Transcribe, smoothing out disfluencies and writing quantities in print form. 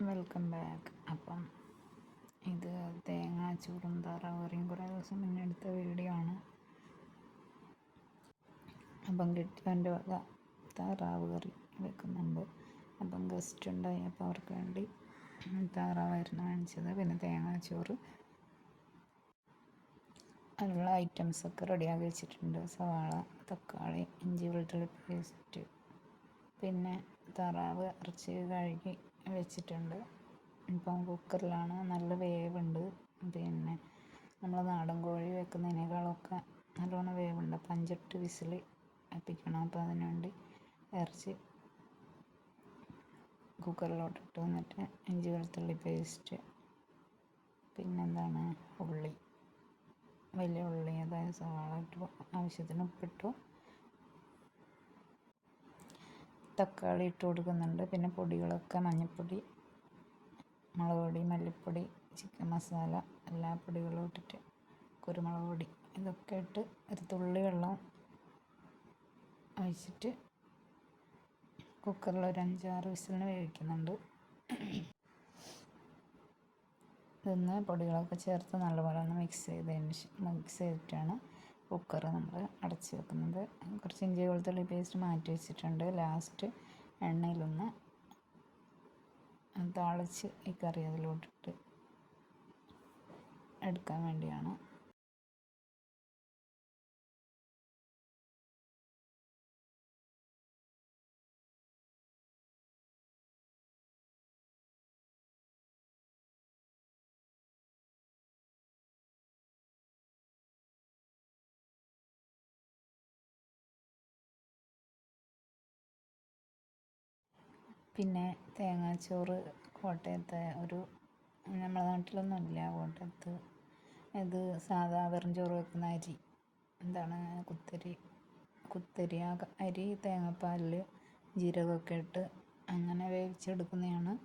Welcome back. അപ്പം ഇത് തേങ്ങാച്ചോറും താറാവ് കറിയും കുറേ ദിവസം മുന്നേ എടുത്ത വീഡിയോ ആണ്. അപ്പം കിട്ടിയവൻ്റെ വക താറാവ് കറി വെക്കുന്നുണ്ട്. അപ്പം ഗസ്റ്റ് ഉണ്ടായി, അപ്പോൾ അവർക്ക് വേണ്ടി താറാവായിരുന്നു വാങ്ങിച്ചത്. പിന്നെ തേങ്ങാച്ചോറ്, അതിനുള്ള ഐറ്റംസൊക്കെ റെഡിയാക്കി വെച്ചിട്ടുണ്ട്. സവാള, തക്കാളി, ഇഞ്ചി വെളുത്തുള്ളി പേസ്റ്റ്, പിന്നെ താറാവ് ഇറച്ചി കഴുകി വെച്ചിട്ടുണ്ട്. ഇപ്പം കുക്കറിലാണ്, നല്ല വേവുണ്ട്. പിന്നെ നമ്മൾ നാടൻ കോഴി വെക്കുന്നതിനേക്കാളൊക്കെ നല്ലോണം വേവുണ്ട്. അപ്പം 5-8 വിസിൽ അപ്പിക്കണം. അപ്പോൾ അതിന് വേണ്ടി ഇറച്ചി കുക്കറിലോട്ടിട്ട് വന്നിട്ട് ഇഞ്ചി വെളുത്തുള്ളി പേസ്റ്റ്, പിന്നെന്താണ് ഉള്ളി, വലിയ ഉള്ളി, അതായത് സവാള ഇട്ടു, ആവശ്യത്തിന് ഉപ്പിട്ടു, തക്കാളി ഇട്ട് കൊടുക്കുന്നുണ്ട്. പിന്നെ പൊടികളൊക്കെ മഞ്ഞൾപ്പൊടി, മുളക് പൊടി, മല്ലിപ്പൊടി, ചിക്കൻ മസാല, എല്ലാ പൊടികളും ഇട്ടിട്ട്, കുരുമുളക് പൊടി, ഇതൊക്കെ ഇട്ട് ഒരു തുള്ളി വെള്ളം ഒഴിച്ചിട്ട് കുക്കറിൽ ഒരു 5-6 വിസിലിന് വേവിക്കുന്നുണ്ട്. ഇതൊന്ന് പൊടികളൊക്കെ ചേർത്ത് നല്ലപോലെ ഒന്ന് മിക്സ് ചെയ്തിട്ടാണ് കുക്കർ നമ്മൾ അടച്ച് വെക്കുന്നത്. കുറച്ച് ഇഞ്ചി വെളുത്തുള്ളി പേസ്റ്റ് മാറ്റി വെച്ചിട്ടുണ്ട്. ലാസ്റ്റ് എണ്ണയിലൊന്ന് താളിച്ച് ഈ കറി അതിലോട്ടിട്ട് എടുക്കാൻ വേണ്ടിയാണ്. പിന്നെ തേങ്ങാച്ചോറ് കോട്ടയത്തെ നമ്മുടെ നാട്ടിലൊന്നും ഇല്ല. കോട്ടയത്ത് ഇത് സാധാ വെറും ചോറ് വെക്കുന്ന അരി, എന്താണ് കുത്തരി ആ അരി തേങ്ങാപ്പാലിൽ ജീരകമൊക്കെ ഇട്ട് അങ്ങനെ വേവിച്ചെടുക്കുന്നതാണ്